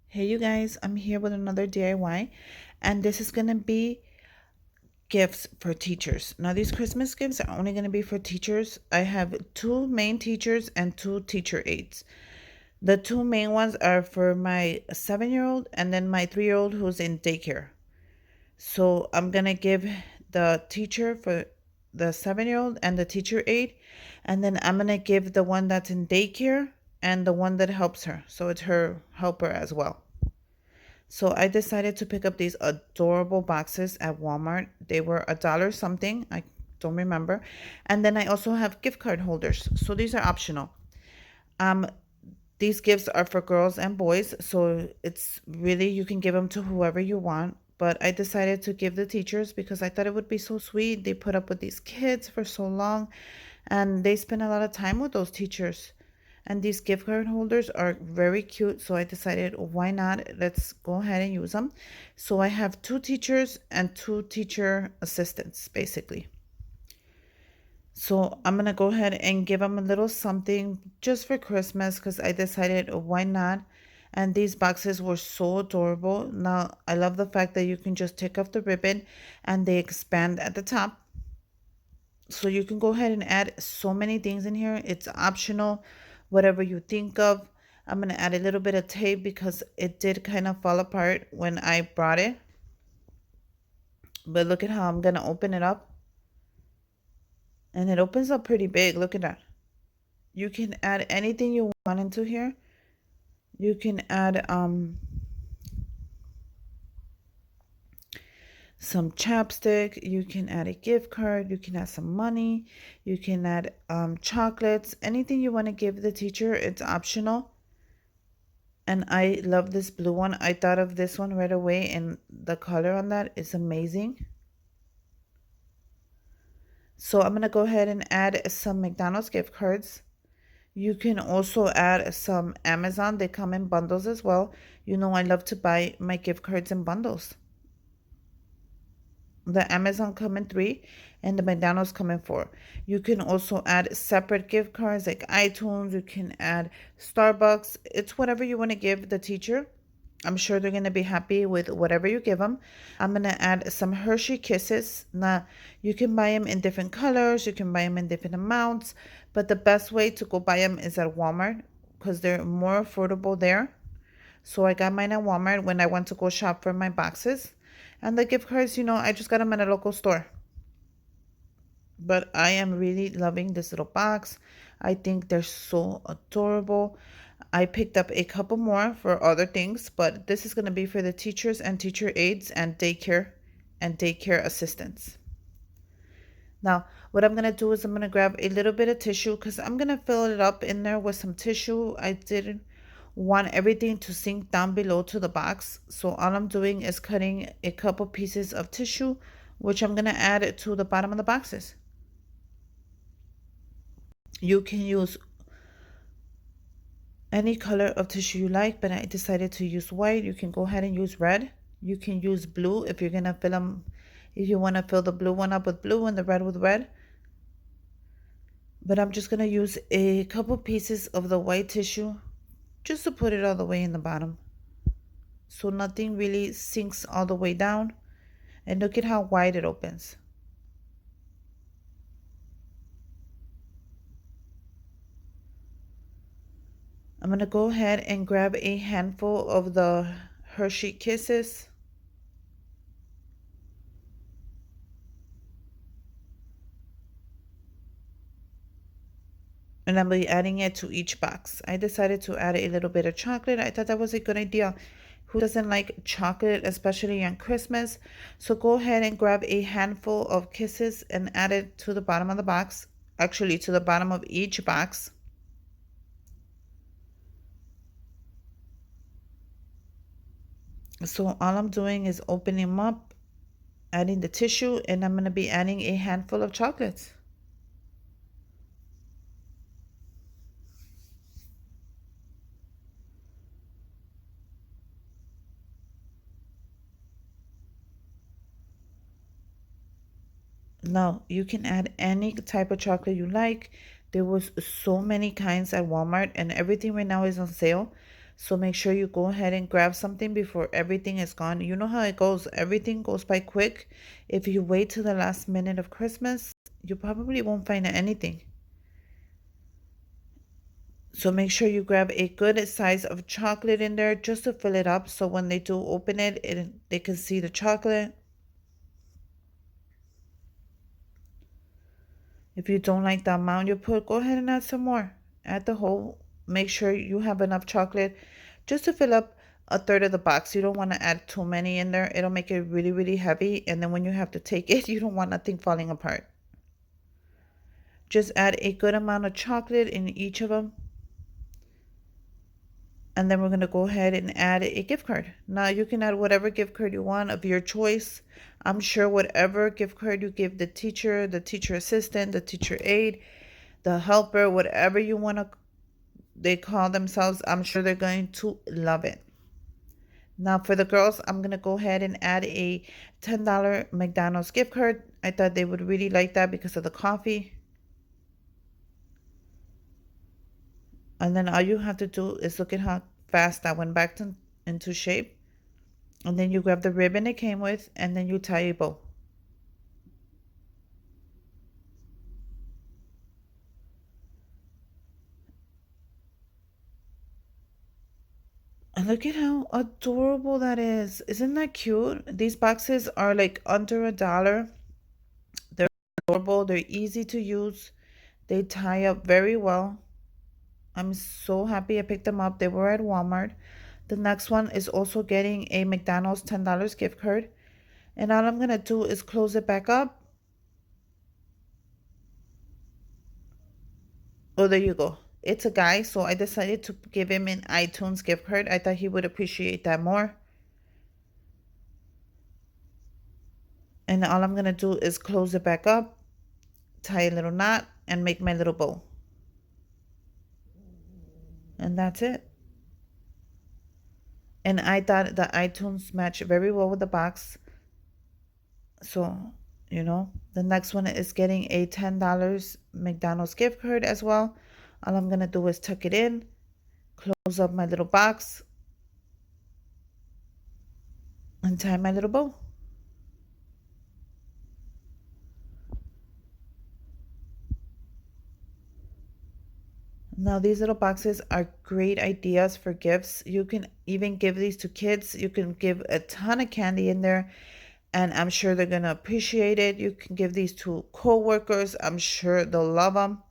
Hey you guys, I'm here with another DIY, and this is gonna be gifts for teachers. Now these Christmas gifts are only gonna be for teachers. I have two main teachers and two teacher aides. The two main ones are for my 7-year-old and then my 3-year-old who's in daycare. So I'm gonna give the teacher for the 7-year-old and the teacher aide, and then I'm gonna give the one that's in daycare and the one that helps her. So it's her helper as well. So I decided to pick up these adorable boxes at Walmart. They were a dollar something. I don't remember. And then I also have gift card holders. So these are optional. Um, these gifts are for girls and boys. So it's really, you can give them to whoever you want. But I decided to give the teachers because I thought it would be so sweet. They put up with these kids for so long and they spend a lot of time with those teachers. And these gift card holders are very cute, so I decided, why not? Let's go ahead and use them. So I have two teachers and two teacher assistants, basically. So I'm going to go ahead and give them a little something just for Christmas because I decided, why not? And these boxes were so adorable. Now, I love the fact that you can just take off the ribbon and they expand at the top. So you can go ahead and add so many things in here. It's optional, whatever you think of. I'm going to add a little bit of tape because it did kind of fall apart when I brought it. But look at how I'm going to open it up. And it opens up pretty big. Look at that. You can add anything you want into here. You can add some chapstick, you can add a gift card, you can add some money, you can add chocolates, anything you want to give the teacher. It's optional. And I love this blue one. I thought of this one right away, and the color on that is amazing. So I'm going to go ahead and add some McDonald's gift cards. You can also add some Amazon. They come in bundles as well. You know I love to buy my gift cards in bundles. The Amazon come in 3 and the McDonald's come in 4. You can also add separate gift cards like iTunes. You can add Starbucks. It's whatever you want to give the teacher. I'm sure they're going to be happy with whatever you give them. I'm going to add some Hershey Kisses. Now, you can buy them in different colors. You can buy them in different amounts. But the best way to go buy them is at Walmart because they're more affordable there. So I got mine at Walmart when I went to go shop for my boxes. And the gift cards, I just got them at a local store. But I am really loving this little box. I think they're so adorable. I picked up a couple more for other things, but this is going to be for the teachers and teacher aides and daycare assistants. Now, what I'm going to do is I'm going to grab a little bit of tissue because I'm going to fill it up in there with some tissue. I didn't want everything to sink down below to the box. So all I'm doing is cutting a couple pieces of tissue, which I'm going to add to the bottom of the boxes. You can use any color of tissue you like, but I decided to use white. You can go ahead and use red. You can use blue if you're going to fill them. If you want to fill the blue one up with blue and the red with red. But I'm just going to use a couple pieces of the white tissue just to put it all the way in the bottom. So nothing really sinks all the way down. And look at how wide it opens. I'm going to go ahead and grab a handful of the Hershey Kisses. And I'll be adding it to each box. I decided to add a little bit of chocolate. I thought that was a good idea. Who doesn't like chocolate, especially on Christmas? So go ahead and grab a handful of kisses and add it to the bottom of the box. Actually, to the bottom of each box. So all I'm doing is opening them up, adding the tissue, and I'm going to be adding a handful of chocolates. Now, you can add any type of chocolate you like. There was so many kinds at Walmart and everything right now is on sale. So make sure you go ahead and grab something before everything is gone. You know how it goes. Everything goes by quick. If you wait to the last minute of Christmas, you probably won't find anything. So make sure you grab a good size of chocolate in there just to fill it up. So when they do open it, they can see the chocolate. If you don't like the amount you put, go ahead and add some more. Add the whole. Make sure you have enough chocolate just to fill up a third of the box. You don't want to add too many in there. It'll make it really, really heavy. And then when you have to take it, you don't want nothing falling apart. Just add a good amount of chocolate in each of them. And then we're going to go ahead and add a gift card. Now you can add whatever gift card you want of your choice. I'm sure whatever gift card you give the teacher assistant, the teacher aide, the helper, whatever you want to they call themselves, I'm sure they're going to love it. Now for the girls, I'm going to go ahead and add a $10 McDonald's gift card. I thought they would really like that because of the coffee. And then all you have to do is look at how fast that went back into shape. And then you grab the ribbon it came with and then you tie a bow. And look at how adorable that is. Isn't that cute? These boxes are like under $1. They're adorable. They're easy to use. They tie up very well. I'm so happy I picked them up. They were at Walmart. The next one is also getting a McDonald's $10 gift card. And all I'm going to do is close it back up. Oh, there you go. It's a guy, so I decided to give him an iTunes gift card. I thought he would appreciate that more. And all I'm going to do is close it back up, tie a little knot, and make my little bow. And that's it. And I thought the iTunes matched very well with the box. So, the next one is getting a $10 McDonald's gift card as well. All I'm going to do is tuck it in, close up my little box, and tie my little bow. Now, these little boxes are great ideas for gifts. You can even give these to kids. You can give a ton of candy in there, and I'm sure they're going to appreciate it. You can give these to co-workers. I'm sure they'll love them.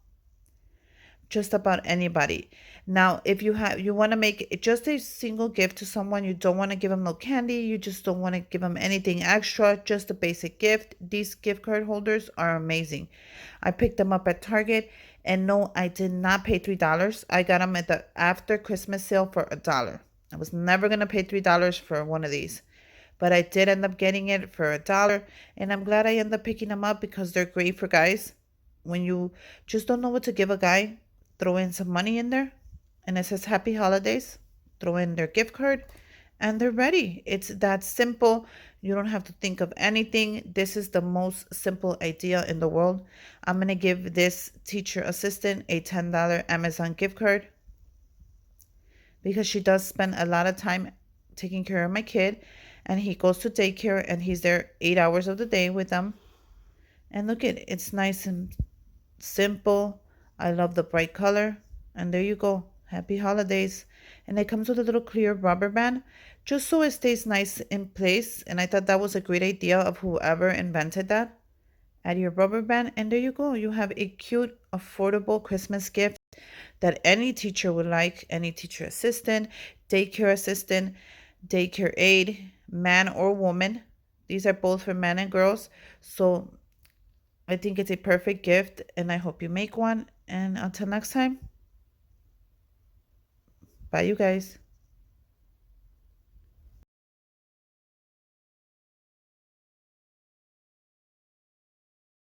Just about anybody. Now, if you want to make just a single gift to someone, you don't want to give them no candy, you just don't want to give them anything extra, just a basic gift. These gift card holders are amazing. I picked them up at Target, and no, I did not pay $3. I got them at the after Christmas sale for $1. I was never going to pay $3 for one of these, but I did end up getting it for $1, and I'm glad I ended up picking them up because they're great for guys. When you just don't know what to give a guy, throw in some money in there, and it says Happy Holidays. Throw in their gift card, and they're ready. It's that simple. You don't have to think of anything. This is the most simple idea in the world. I'm going to give this teacher assistant a $10 Amazon gift card because she does spend a lot of time taking care of my kid, and he goes to daycare, and he's there 8 hours of the day with them. And look at it. It's nice and simple. I love the bright color. And there you go. Happy holidays. And it comes with a little clear rubber band just so it stays nice in place. And I thought that was a great idea of whoever invented that. Add your rubber band, and there you go. You have a cute, affordable Christmas gift that any teacher would like, any teacher assistant, daycare aide, man or woman. These are both for men and girls. So I think it's a perfect gift, and I hope you make one. And until next time, bye, you guys.